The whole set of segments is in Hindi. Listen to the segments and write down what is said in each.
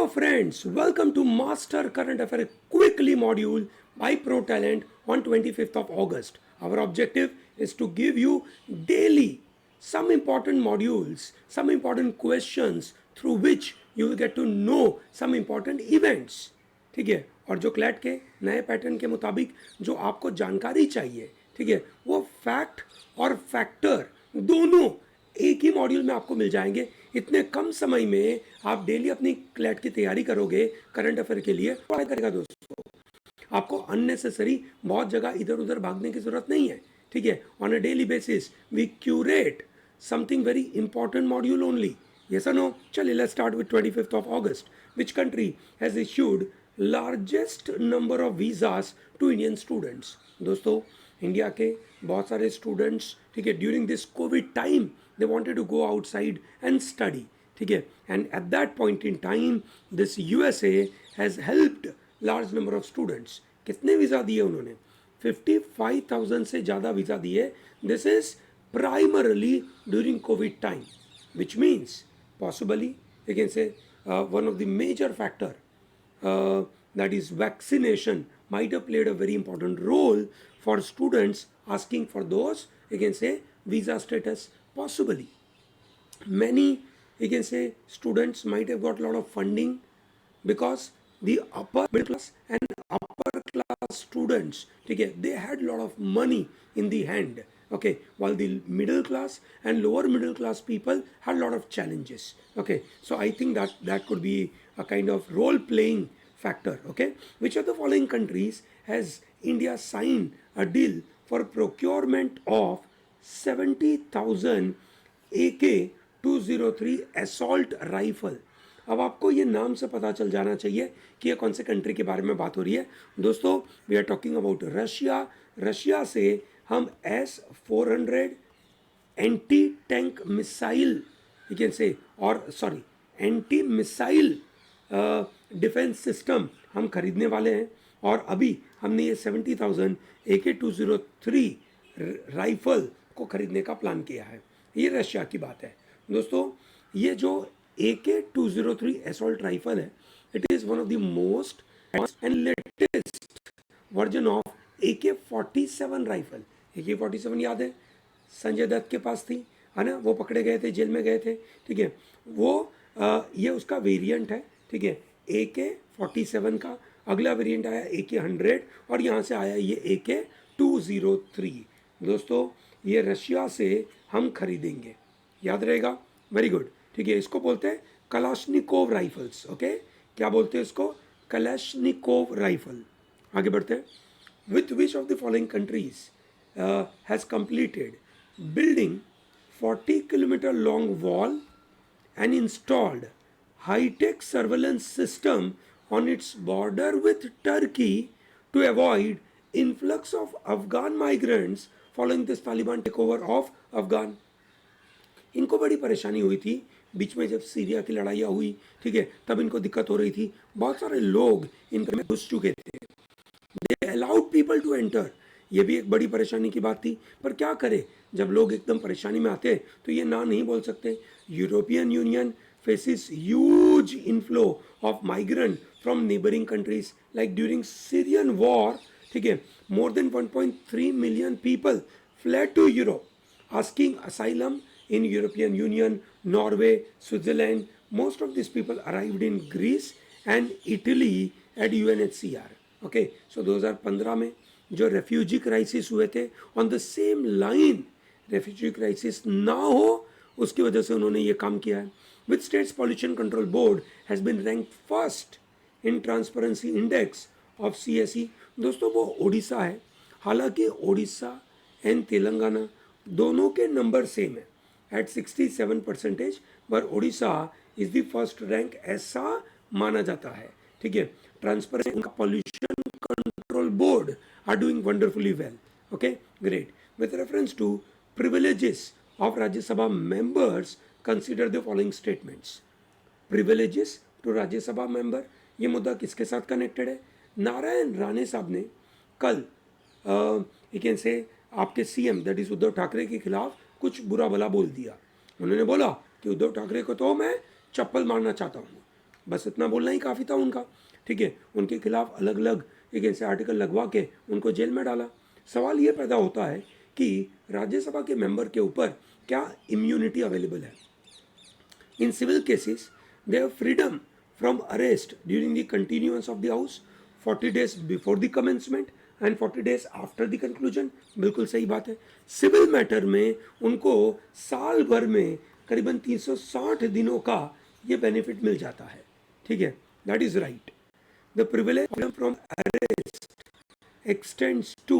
Hello friends, welcome to Master Current Affair Quickly module by ProTalent on 25th of August. Our objective is to give you daily some important modules, some important questions through which you will get to know some important events. ठीक है, और जो क्लैट के नए पैटर्न के मुताबिक जो आपको जानकारी चाहिए, ठीक है, वो फैक्ट और फैक्टर दोनों एक ही मॉड्यूल में आपको मिल जाएंगे. इतने कम समय में आप डेली अपनी क्लैट की तैयारी करोगे करंट अफेयर के लिए, पढ़ाई करेगा दोस्तों. आपको अननेसेसरी बहुत जगह इधर उधर भागने की जरूरत नहीं है. ठीक है, on a daily basis we curate something very important module only. Yes or no? चलिए let's start with 25th of August. Which country has issued largest number of visas to Indian students? दोस्तों, इंडिया के बहुत सारे स्टूडेंट्स, ठीक है, during this COVID time they wanted to go outside and study. ठीक है, and at that point in time this USA has helped large number of students. कितने वीज़ा दिए उन्होंने? 55,000 से ज़्यादा वीज़ा दिए. This is primarily during COVID time, which means possibly you can say one of the major factor that is vaccination might have played a very important role for students asking for those, you can say, visa status. Possibly many, you can say, students might have got a lot of funding because the upper middle class and upper class students, okay, they had a lot of money in the hand, okay, while the middle class and lower middle class people had a lot of challenges. Okay, so I think that could be a kind of role playing factor. Okay, which of the following countries has India signed a deal for procurement of 70,000 AK-203 assault rifle? अब आपको ये नाम से पता चल जाना चाहिए कि ये कौन से कंट्री के बारे में बात हो रही है. दोस्तों, we are talking about Russia. Russia से हम S-400 anti tank missile, you can say, और sorry, anti missile defence system हम खरीदने वाले हैं. और अभी हमने ये 70,000 AK-203 राइफल को खरीदने का प्लान किया है. ये रशिया की बात है. दोस्तों, ये जो AK-203 assault rifle है, it is one of the most advanced and latest version of AK-47 rifle. AK-47 याद है, संजय दत्त के पास थी, है ना, वो पकड़े गए थे, जेल में गए थे. ठीक है, वो ये उसका वेरिएंट है. ठीक है, AK-47 का अगला वेरिएंट आया AK-100 और यहाँ से आया ये AK-203. दोस्तों, ये रशिया से हम खरीदेंगे, याद रहेगा. Very good. ठीक है, इसको बोलते हैं कलाशनिकोव राइफल्स. ओके, क्या बोलते हैं इसको? Kalashnikov rifle. आगे बढ़ते हैं. With which of the following countries has completed building 40 kilometre long wall and installed high tech surveillance system on its border with Turkey to avoid influx of Afghan migrants following this Taliban take over of Afghan? इनको बड़ी परेशानी हुई थी बीच में जब सीरिया की लड़ाइयाँ हुई. ठीक है, तब इनको दिक्कत हो रही थी. बहुत सारे लोग इनके में घुस चुके थे. They allowed people to enter. ये भी एक बड़ी परेशानी की बात थी. पर क्या करें, जब लोग एकदम परेशानी में आते तो ये ना नहीं बोल सकते. European Union faces huge inflow of migrant from neighbouring countries like during Syrian war. ठीक है, more than 1.3 million people fled to Europe asking asylum in European Union, Norway, Switzerland. Most of these people arrived in Greece and Italy at UNHCR. Okay, so 2015 में जो रेफ्यूजी क्राइसिस हुए थे, on the same line refugee crisis ना हो, उसकी वजह से उन्होंने ये काम किया है. With states pollution control board has been rank first in transparency index of CSE. दोस्तों, वो उड़ीसा है. हालांकि उड़ीसा एंड तेलंगाना दोनों के नंबर सेम है at 67%, पर Orissa is the first rank ऐसा माना जाता है. ठीक है, transparency pollution control board are doing wonderfully well. Okay, great. With reference to privileges of Rajya Sabha members consider the following statements. Privileges to Rajya Sabha member, ये मुद्दा किसके साथ कनेक्टेड है? नारायण राणे साहब ने कल यू कैन से आपके CM that is Uddhav Thackeray के खिलाफ कुछ बुरा भला बोल दिया. उन्होंने बोला कि उद्धव ठाकरे को तो मैं चप्पल मारना चाहता हूँ. बस इतना बोलना ही काफ़ी था उनका, ठीक है। उनके खिलाफ अलग अलग एक ऐसे आर्टिकल लगवा के उनको जेल में डाला। सवाल ये पैदा होता है कि राज्यसभा के मेंबर के ऊपर क्या इम्यूनिटी अवेलेबल है। In civil cases, they have freedom from arrest during the continuance of the house, 40 days before the commencement and 40 days after the conclusion। बिल्कुल सही बात है। सिविल मैटर में उनको साल भर में करीबन 360 दिनों का ये बेनिफिट मिल जाता है, ठीक है। That is right. The privilege from arrest extends to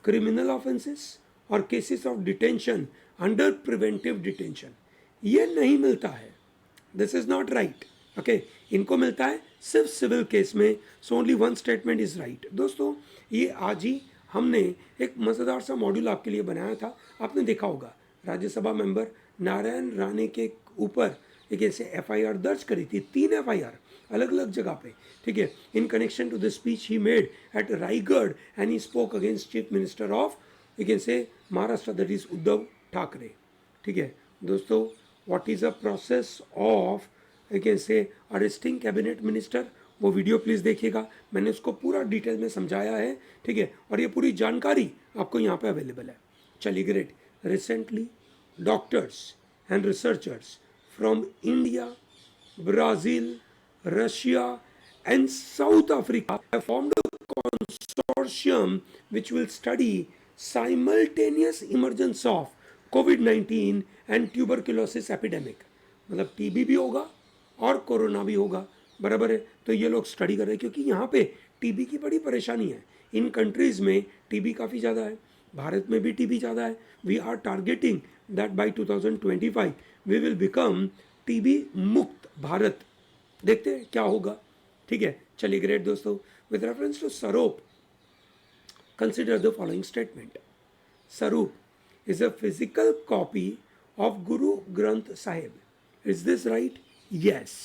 criminal offenses और cases of detention under preventive detention. ये नहीं मिलता है, this is not right, okay. इनको मिलता है सिर्फ सिविल केस में। So only one statement is right. दोस्तों, ये आज ही हमने एक मज़ेदार सा मॉड्यूल आपके लिए बनाया था, आपने देखा होगा। राज्यसभा मेंबर नारायण राणे के ऊपर एक ऐसे एफआईआर दर्ज करी थी, 3 एफआईआर अलग अलग जगह पे, ठीक है। In connection to the speech he made at Raigad and he spoke against chief minister of you can say Maharashtra, that is Uddhav Thackeray, ठीक है। दोस्तों, what is a process of you can say arresting cabinet minister, वो वीडियो प्लीज़ देखिएगा, मैंने उसको पूरा डिटेल में समझाया है, ठीक है। और ये पूरी जानकारी आपको यहाँ पे अवेलेबल है। चलिए, great. Recently doctors and researchers from India, Brazil, Russia, and South Africa have formed a consortium which will study simultaneous emergence of COVID-19 and tuberculosis epidemic। मतलब टीबी भी होगा और कोरोना भी होगा, बराबर है। तो ये लोग स्टडी कर रहे हैं क्योंकि यहाँ पे टीबी की बड़ी परेशानी है। इन कंट्रीज में टीबी काफ़ी ज़्यादा है, भारत में भी टीबी ज़्यादा है। We are targeting that by 2025 we will become TB मुक्त भारत। देखते हैं क्या होगा, ठीक है। चलिए, ग्रेट दोस्तों। विद रेफरेंस टू स्वरूप, कंसिडर द फॉलोइंग स्टेटमेंट। स्वरूप is a physical copy of Guru Granth Sahib. Is this right? Yes.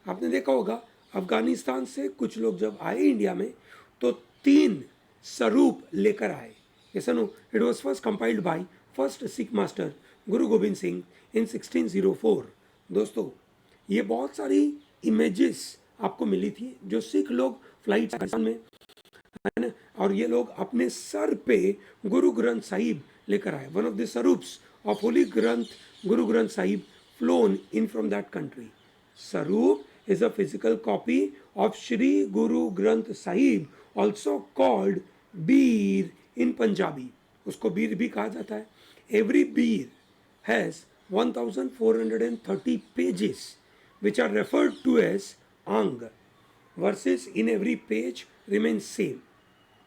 आपने देखा होगा अफगानिस्तान से कुछ लोग जब आए इंडिया में तो 3 स्वरूप लेकर आए। Yes no, it was first compiled by first Sikh master Guru Gobind Singh इन 1604। दोस्तों, ये बहुत सारी इमेजेस आपको मिली थी जो सिख लोग फ्लाइट में, है ना, और ये लोग अपने सर पे गुरु ग्रंथ साहिब लेकर आए। One of the swaroops of holy Granth Guru Granth Sahib flown in from that country. Swaroop is a physical copy of Shri Guru Granth Sahib, also called Beer in Punjabi। उसको बीर भी कहा जाता है। Every beer has 1430 pages which are referred to as Ang। Verses in every page remain same,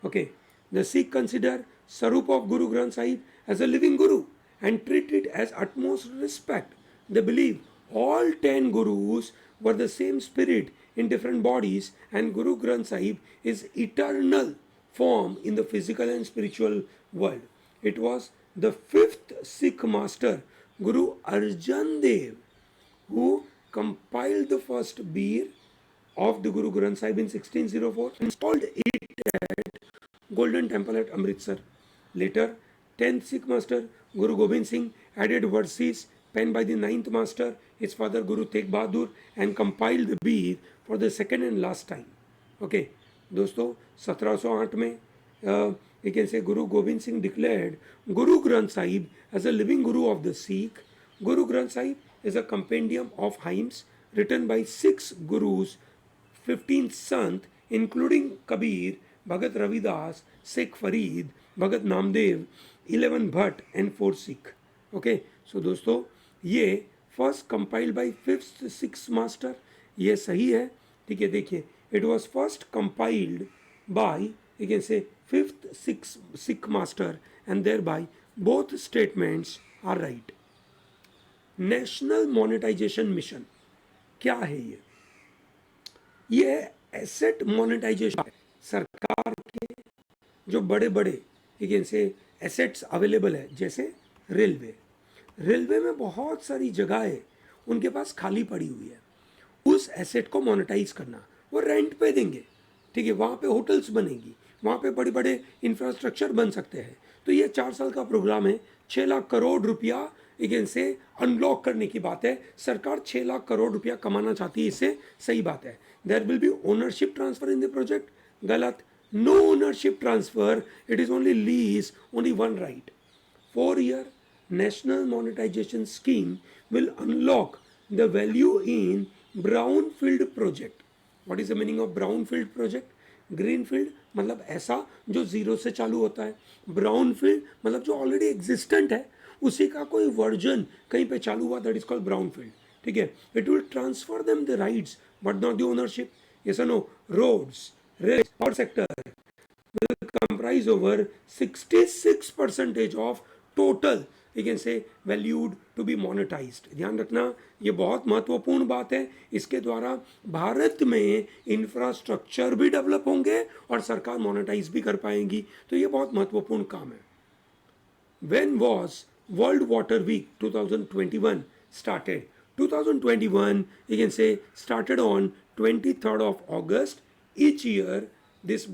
okay। The Sikh consider Sarup of Guru Granth Sahib as a living Guru and treat it as utmost respect। They believe all 10 Gurus were the same spirit in different bodies and Guru Granth Sahib is eternal form in the physical and spiritual world। It was the 5th Sikh master Guru Arjan Dev who compiled the first beer of the Guru Granth Sahib in 1604 and installed it at Golden Temple at Amritsar। Later, 10th Sikh master Guru Gobind Singh added verses penned by the 9th master, his father Guru Tegh Bahadur, and compiled the beer for the second and last time। Okay, दोस्तों, 1708 में you can say Guru Gobind Singh declared Guru Granth Sahib as a living Guru of the Sikh। Guru Granth Sahib is a compendium of hymns written by 6 Gurus, 15 Sant, including Kabir, Bhagat Ravidas, Sheikh Farid, Bhagat Namdev, 11 Bhatt and 4 Sikh। Okay, so दोस्तों, ये first compiled by 5th Sikh master, ये सही है, ठीक है। देखिए, it was first compiled by you can say 5th Sikh master and thereby both statements are right. National monetization mission क्या है ये एसेट मोनेटाइजेशन है। सरकार के जो बड़े बड़े यू कैन से एसेट्स अवेलेबल है, जैसे रेलवे में बहुत सारी जगहें उनके पास खाली पड़ी हुई है, उस एसेट को मोनेटाइज करना। वो रेंट पे देंगे, ठीक है। वहाँ पे होटल्स बनेगी, वहाँ पे बड़े बड़े इंफ्रास्ट्रक्चर बन सकते हैं। तो ये 4 साल का प्रोग्राम है, 6 लाख करोड़ रुपया again से अनलॉक करने की बात है. सरकार 6 लाख करोड़ रुपया कमाना चाहती है इससे, सही बात है. There will be ownership transfer in the project, गलत. No ownership transfer, it is only lease, only one right. 4-year national monetization scheme will unlock the value in brownfield project. What is the meaning of brownfield project? Greenfield मतलब ऐसा जो जीरो से चालू होता है. ब्राउनफील्ड मतलब जो ऑलरेडी एग्जिस्टेंट है, उसी का कोई वर्जन कहीं पे चालू हुआ, दैट इज कॉल्ड ब्राउनफील्ड. ठीक है. It will transfer them the rights but not the ownership. Yes और नो? Roads, rail, power sector will comprise over 66% of total, you can say, valued to be monetized. ध्यान रखना, ये बहुत महत्वपूर्ण बात है. इसके द्वारा भारत में इंफ्रास्ट्रक्चर भी डेवलप होंगे और सरकार मोनेटाइज भी कर पाएंगी. तो ये बहुत महत्वपूर्ण काम है. When was World Water Week 2021 started? 2021, you can say, started on 23rd of August. Each year, this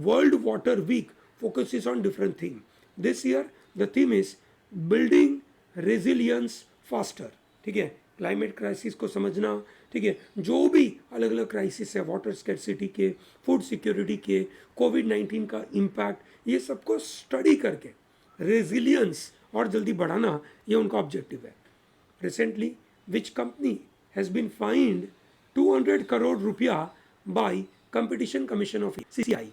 World Water Week focuses on different theme. This year, the theme is building resilience faster. ठीक है. क्लाइमेट क्राइसिस को समझना. ठीक है. जो भी अलग अलग क्राइसिस है, वाटर स्कैर्सिटी के, फूड सिक्योरिटी के, कोविड-19 का इम्पैक्ट, ये सबको स्टडी करके रेजिलियंस और जल्दी बढ़ाना, ये उनका ऑब्जेक्टिव है. Recently which company has been fined 200 crore रुपया by Competition commission of CCI.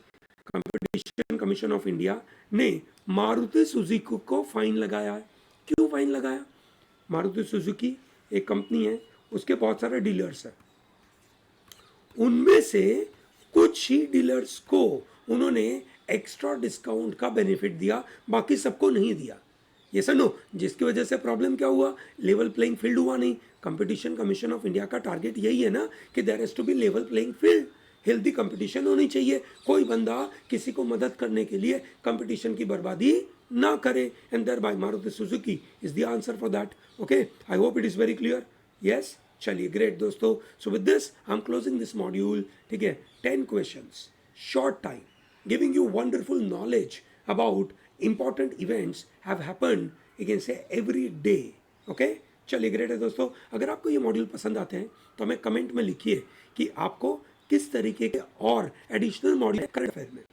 Competition commission of India ने मारुति सुजुकी को फाइन लगाया है. क्यों फाइन लगाया? मारुति सुजुकी एक कंपनी है, उसके बहुत सारे डीलर्स हैं. उनमें से कुछ ही डीलर्स को उन्होंने एक्स्ट्रा डिस्काउंट का बेनिफिट दिया, बाकी सबको नहीं दिया. ये सर नो, जिसकी वजह से प्रॉब्लम क्या हुआ? लेवल प्लेइंग फील्ड हुआ नहीं. कंपटीशन कमीशन ऑफ इंडिया का टारगेट यही है ना कि there has to be level playing field. Healthy competition होनी चाहिए. कोई बंदा किसी को मदद करने के लिए कंपटीशन की बर्बादी ना करे. And thereby Maruti Suzuki is the answer for that. Okay, I hope it is very clear. Yes, चलिए, ग्रेट दोस्तों. So with this I am closing this module. ठीक है. 10 questions, short time, giving you wonderful knowledge about important events have happened, you can say, every day. Okay? चलिए, ग्रेट है दोस्तों. अगर आपको ये मॉड्यूल पसंद आते हैं तो हमें कमेंट में लिखिए कि आपको किस तरीके के और एडिशनल मॉड्यूल करंट अफेयर में.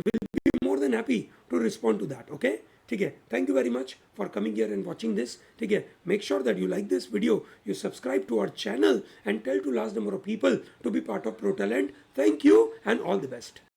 Will be more than happy to respond to that. Okay, ठीक है. Thank you very much for coming here and watching this. ठीक है. Make sure that you like this video, you subscribe to our channel and tell to large number of people to be part of Pro Talent. Thank you and all the best.